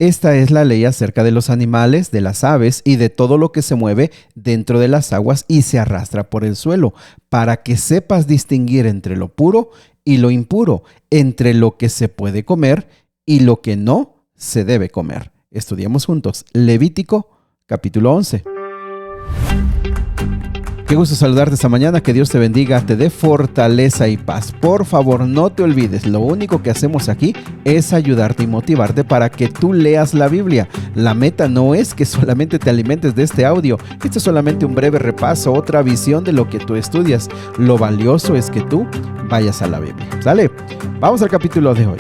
Esta es la ley acerca de los animales, de las aves y de todo lo que se mueve dentro de las aguas y se arrastra por el suelo, para que sepas distinguir entre lo puro y lo impuro, entre lo que se puede comer y lo que no se debe comer. Estudiamos juntos Levítico capítulo 11. Qué gusto saludarte esta mañana, que Dios te bendiga, te dé fortaleza y paz. Por favor, no te olvides, lo único que hacemos aquí es ayudarte y motivarte para que tú leas la Biblia. La meta no es que solamente te alimentes de este audio, esto es solamente un breve repaso, otra visión de lo que tú estudias. Lo valioso es que tú vayas a la Biblia. ¿Sale? Vamos al capítulo de hoy.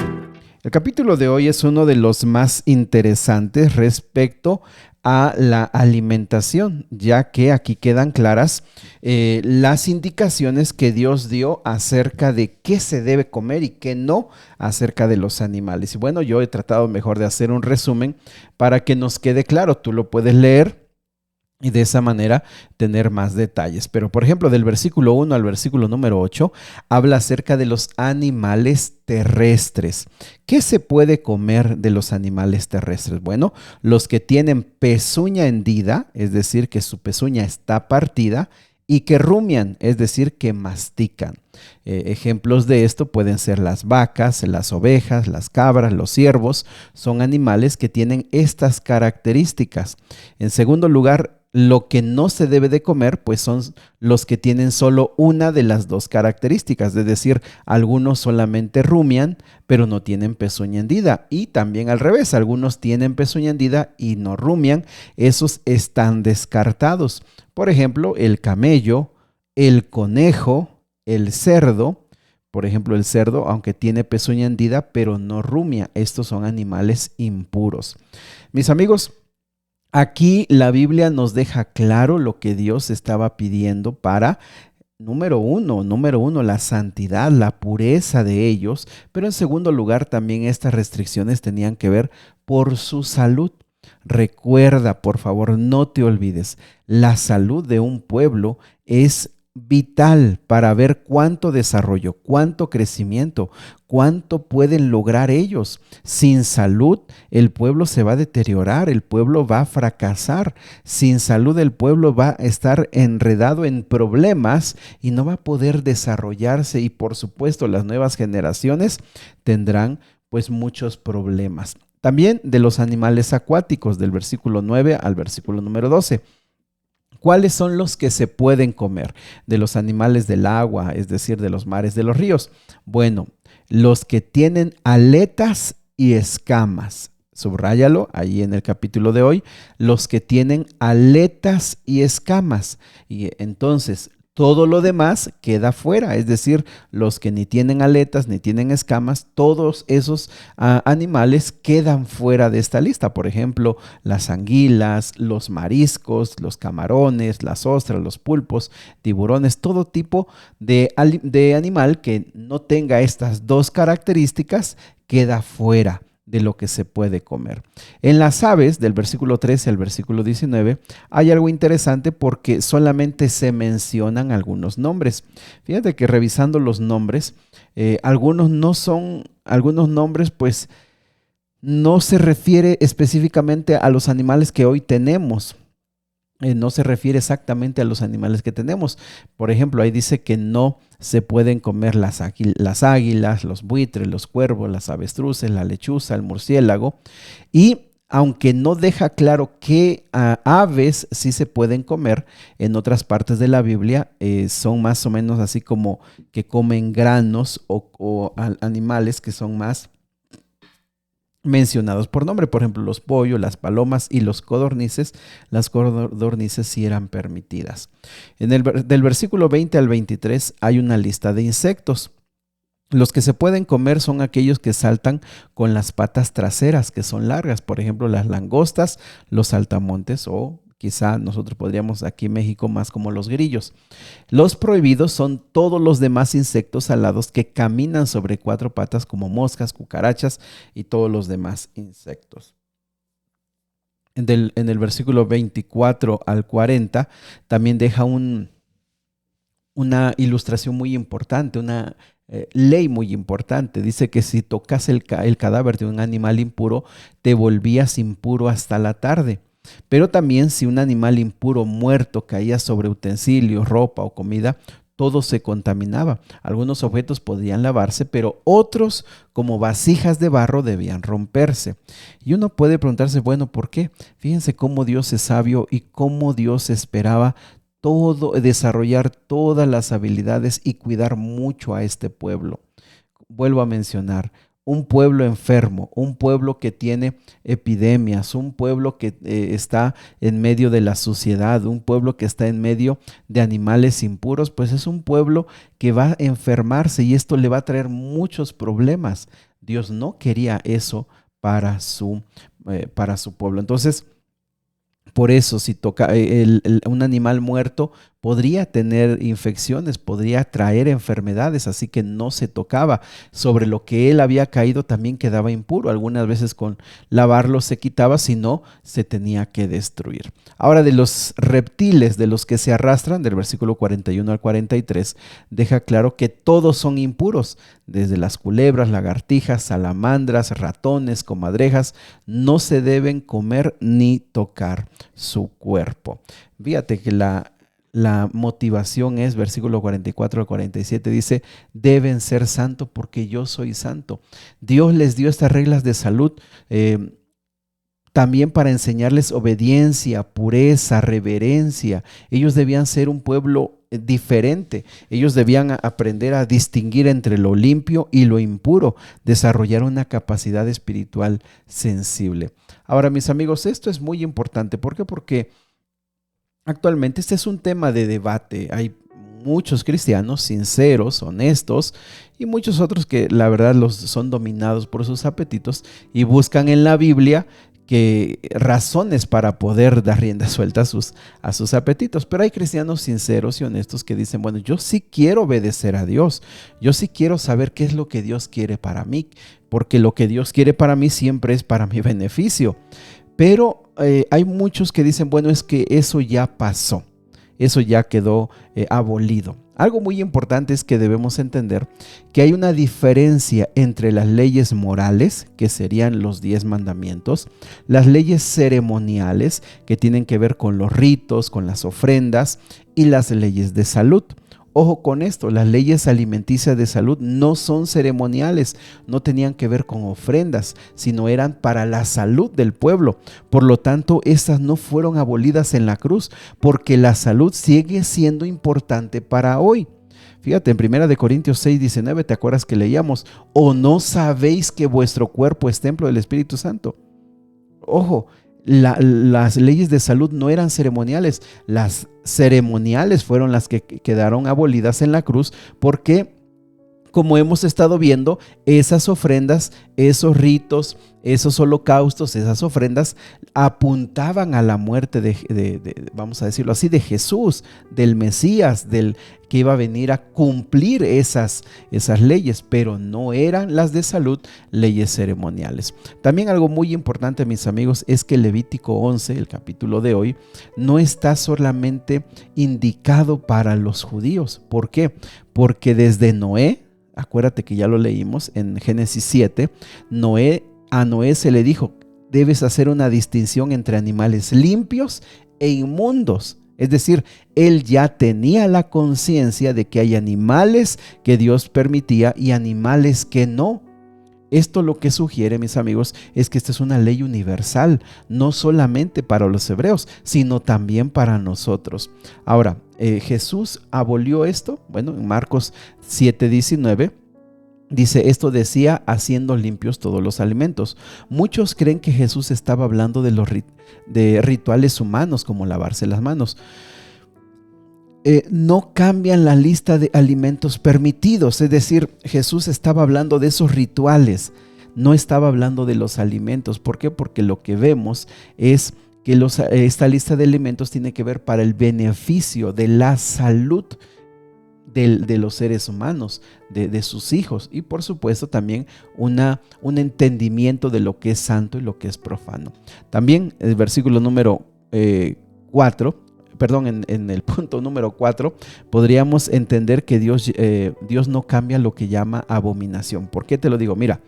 El capítulo de hoy es uno de los más interesantes respecto a la alimentación, ya que aquí quedan claras las indicaciones que Dios dio acerca de qué se debe comer y qué no acerca de los animales. Y bueno, yo he tratado mejor de hacer un resumen para que nos quede claro. Tú lo puedes leer y de esa manera tener más detalles. Pero, por ejemplo, del versículo 1 al versículo número 8, habla acerca de los animales terrestres. ¿Qué se puede comer de los animales terrestres? Bueno, los que tienen pezuña hendida, es decir, que su pezuña está partida, y que rumian, es decir, que mastican. Ejemplos de esto pueden ser las vacas, las ovejas, las cabras, los ciervos. Son animales que tienen estas características. En segundo lugar, lo que no se debe de comer, pues son los que tienen solo una de las dos características, es decir, algunos solamente rumian, pero no tienen pezuña hendida. Y también al revés, algunos tienen pezuña hendida y no rumian, esos están descartados. Por ejemplo, el camello, el conejo, el cerdo. Por ejemplo, el cerdo, aunque tiene pezuña hendida, pero no rumia, estos son animales impuros. Mis amigos, aquí la Biblia nos deja claro lo que Dios estaba pidiendo para, número uno, la santidad, la pureza de ellos, pero en segundo lugar también estas restricciones tenían que ver por su salud. Recuerda, por favor, no te olvides, la salud de un pueblo es vital para ver cuánto desarrollo, cuánto crecimiento, cuánto pueden lograr ellos. Sin salud, el pueblo se va a deteriorar, el pueblo va a fracasar. Sin salud, el pueblo va a estar enredado en problemas y no va a poder desarrollarse. Y por supuesto, las nuevas generaciones tendrán pues muchos problemas. También de los animales acuáticos, del versículo 9 al versículo número 12. ¿Cuáles son los que se pueden comer de los animales del agua, es decir, de los mares, de los ríos? Bueno, los que tienen aletas y escamas. Subráyalo ahí en el capítulo de hoy. Los que tienen aletas y escamas. Y entonces, todo lo demás queda fuera, es decir, los que ni tienen aletas ni tienen escamas, todos esos animales quedan fuera de esta lista. Por ejemplo, las anguilas, los mariscos, los camarones, las ostras, los pulpos, tiburones, todo tipo de animal que no tenga estas dos características queda fuera de lo que se puede comer. En las aves, del versículo 13 al versículo 19, hay algo interesante porque solamente se mencionan algunos nombres. Fíjate que revisando los nombres, algunos nombres pues no se refiere específicamente a los animales que hoy tenemos. No se refiere exactamente a los animales que tenemos. Por ejemplo, ahí dice que no se pueden comer las águilas, los buitres, los cuervos, las avestruces, la lechuza, el murciélago. Y aunque no deja claro qué aves sí se pueden comer, en otras partes de la Biblia son más o menos así como que comen granos o animales que son más mencionados por nombre. Por ejemplo, los pollos, las palomas y los codornices. Las codornices sí eran permitidas. Del versículo 20 al 23 hay una lista de insectos. Los que se pueden comer son aquellos que saltan con las patas traseras, que son largas. Por ejemplo, las langostas, los saltamontes o quizá nosotros podríamos aquí en México más como los grillos. Los prohibidos son todos los demás insectos alados que caminan sobre cuatro patas como moscas, cucarachas y todos los demás insectos. En el versículo 24 al 40 también deja un una ilustración muy importante, una ley muy importante. Dice que si tocas el cadáver de un animal impuro, te volvías impuro hasta la tarde. Pero también si un animal impuro muerto caía sobre utensilios, ropa o comida, todo se contaminaba. Algunos objetos podían lavarse, pero otros, como vasijas de barro, debían romperse. Y uno puede preguntarse, bueno, ¿por qué? Fíjense cómo Dios es sabio y cómo Dios esperaba desarrollar todas las habilidades y cuidar mucho a este pueblo. Vuelvo a mencionar, un pueblo enfermo, un pueblo que tiene epidemias, un pueblo que está en medio de la suciedad, un pueblo que está en medio de animales impuros, pues es un pueblo que va a enfermarse y esto le va a traer muchos problemas. Dios no quería eso para su pueblo. Entonces, por eso, si toca un animal muerto, podría tener infecciones, podría traer enfermedades, así que no se tocaba. Sobre lo que él había caído también quedaba impuro. Algunas veces con lavarlo se quitaba, si no, se tenía que destruir. Ahora, de los reptiles, de los que se arrastran, del versículo 41 al 43, deja claro que todos son impuros, desde las culebras, lagartijas, salamandras, ratones, comadrejas, no se deben comer ni tocar su cuerpo. Fíjate que la motivación es, versículo 44 al 47, dice, deben ser santos porque yo soy santo. Dios les dio estas reglas de salud también para enseñarles obediencia, pureza, reverencia. Ellos debían ser un pueblo diferente. Ellos debían aprender a distinguir entre lo limpio y lo impuro, desarrollar una capacidad espiritual sensible. Ahora, mis amigos, esto es muy importante. ¿Por qué? Porque actualmente este es un tema de debate. Hay muchos cristianos sinceros, honestos, y muchos otros que la verdad son dominados por sus apetitos y buscan en la Biblia razones para poder dar rienda suelta a sus apetitos. Pero hay cristianos sinceros y honestos que dicen, bueno, yo sí quiero obedecer a Dios, yo sí quiero saber qué es lo que Dios quiere para mí, porque lo que Dios quiere para mí siempre es para mi beneficio. Pero hay muchos que dicen, bueno, es que eso ya pasó, eso ya quedó abolido. Algo muy importante es que debemos entender que hay una diferencia entre las leyes morales, que serían los 10 mandamientos, las leyes ceremoniales, que tienen que ver con los ritos, con las ofrendas, y las leyes de salud. Ojo con esto, las leyes alimenticias de salud no son ceremoniales, no tenían que ver con ofrendas, sino eran para la salud del pueblo. Por lo tanto, estas no fueron abolidas en la cruz, porque la salud sigue siendo importante para hoy. Fíjate, en 1 Corintios 6:19, ¿te acuerdas que leíamos? ¿O no sabéis que vuestro cuerpo es templo del Espíritu Santo? Ojo, las leyes de salud no eran ceremoniales, las ceremoniales fueron las que quedaron abolidas en la cruz, porque como hemos estado viendo, esas ofrendas, esos ritos, esos holocaustos, esas ofrendas apuntaban a la muerte vamos a decirlo así, de Jesús, del Mesías, del que iba a venir a cumplir esas leyes, pero no eran las de salud, leyes ceremoniales. También algo muy importante, mis amigos, es que Levítico 11, el capítulo de hoy, no está solamente indicado para los judíos. ¿Por qué? Porque desde Noé, acuérdate que ya lo leímos en Génesis 7, a Noé se le dijo, debes hacer una distinción entre animales limpios e inmundos. Es decir, él ya tenía la conciencia de que hay animales que Dios permitía y animales que no. Esto lo que sugiere, mis amigos, es que esta es una ley universal, no solamente para los hebreos, sino también para nosotros. Ahora, ¿Jesús abolió esto? Bueno, en Marcos 7:19 dice, esto decía haciendo limpios todos los alimentos. Muchos creen que Jesús estaba hablando de rituales humanos como lavarse las manos. No cambian la lista de alimentos permitidos, es decir, Jesús estaba hablando de esos rituales, no estaba hablando de los alimentos. ¿Por qué? Porque lo que vemos es que esta lista de alimentos tiene que ver para el beneficio de la salud de los seres humanos, de sus hijos, y por supuesto también un entendimiento de lo que es santo y lo que es profano. También el versículo número 4, en el punto número 4, podríamos entender que Dios no cambia lo que llama abominación. ¿Por qué te lo digo? Mira,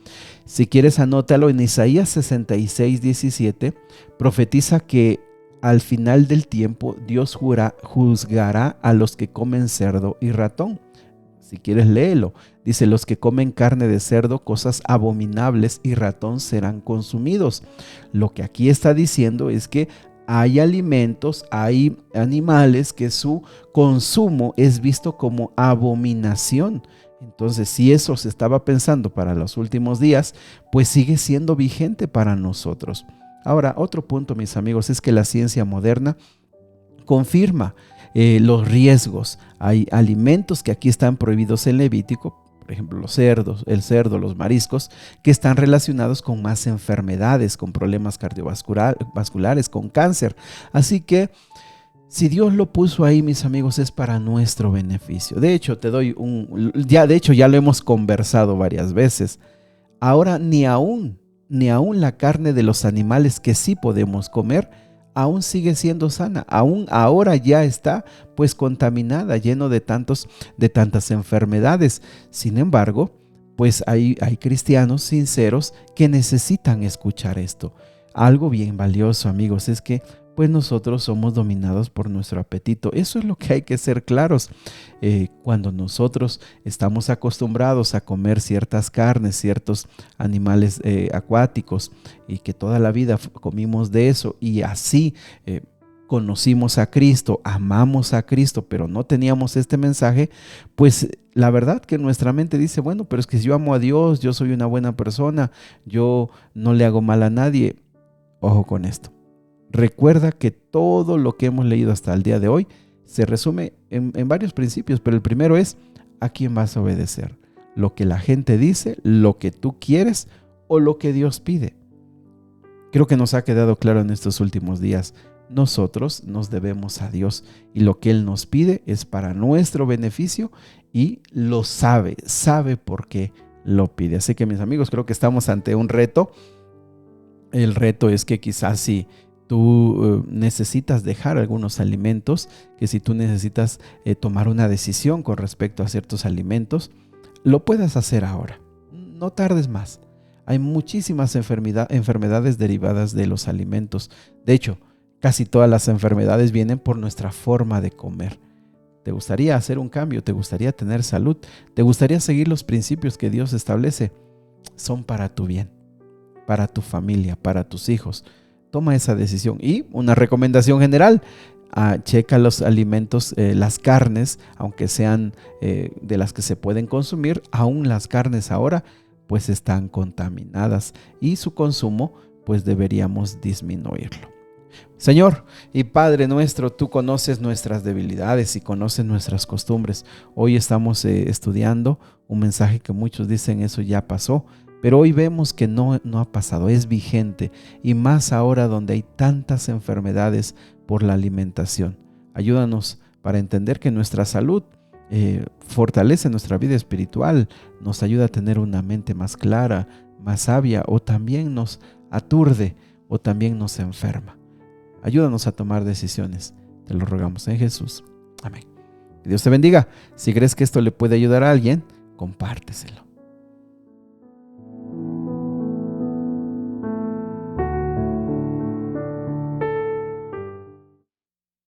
si quieres anótalo en Isaías 66:17, profetiza que al final del tiempo Dios juzgará a los que comen cerdo y ratón. Si quieres, léelo. Dice, los que comen carne de cerdo, cosas abominables y ratón serán consumidos. Lo que aquí está diciendo es que hay alimentos, hay animales que su consumo es visto como abominación. Entonces, si eso se estaba pensando para los últimos días, pues sigue siendo vigente para nosotros. Ahora, otro punto, mis amigos, es que la ciencia moderna confirma los riesgos. Hay alimentos que aquí están prohibidos en Levítico, por ejemplo, los cerdos, el cerdo, los mariscos, que están relacionados con más enfermedades, con problemas cardiovasculares, con cáncer. Así que si Dios lo puso ahí, mis amigos, es para nuestro beneficio. De hecho, ya lo hemos conversado varias veces. Ahora ni aún la carne de los animales que sí podemos comer aún sigue siendo sana, aún ahora ya está pues contaminada, lleno de tantas enfermedades. Sin embargo, pues hay cristianos sinceros que necesitan escuchar esto. Algo bien valioso, amigos, es que pues nosotros somos dominados por nuestro apetito. Eso es lo que hay que ser claros. Cuando nosotros estamos acostumbrados a comer ciertas carnes, ciertos animales acuáticos, y que toda la vida comimos de eso, y así conocimos a Cristo, amamos a Cristo, pero no teníamos este mensaje, pues la verdad que nuestra mente dice, bueno, pero es que yo amo a Dios, yo soy una buena persona, yo no le hago mal a nadie. Ojo con esto. Recuerda que todo lo que hemos leído hasta el día de hoy se resume en varios principios, pero el primero es: ¿a quién vas a obedecer? ¿Lo que la gente dice, lo que tú quieres o lo que Dios pide? Creo que nos ha quedado claro en estos últimos días. Nosotros nos debemos a Dios y lo que Él nos pide es para nuestro beneficio y lo sabe por qué lo pide. Así que, mis amigos, creo que estamos ante un reto. El reto es que quizás si tú necesitas dejar algunos alimentos, que si tú necesitas tomar una decisión con respecto a ciertos alimentos, lo puedas hacer ahora. No tardes más. Hay muchísimas enfermedades derivadas de los alimentos. De hecho, casi todas las enfermedades vienen por nuestra forma de comer. ¿Te gustaría hacer un cambio? ¿Te gustaría tener salud? ¿Te gustaría seguir los principios que Dios establece? Son para tu bien, para tu familia, para tus hijos. Toma esa decisión. Y una recomendación general: checa los alimentos, las carnes, aunque sean de las que se pueden consumir, aún las carnes ahora pues están contaminadas y su consumo pues deberíamos disminuirlo. Señor y Padre nuestro, tú conoces nuestras debilidades y conoces nuestras costumbres. Hoy estamos estudiando un mensaje que muchos dicen eso ya pasó, pero hoy vemos que no ha pasado, es vigente, y más ahora donde hay tantas enfermedades por la alimentación. Ayúdanos para entender que nuestra salud fortalece nuestra vida espiritual, nos ayuda a tener una mente más clara, más sabia, o también nos aturde o también nos enferma. Ayúdanos a tomar decisiones. Te lo rogamos en Jesús. Amén. Que Dios te bendiga. Si crees que esto le puede ayudar a alguien, compárteselo.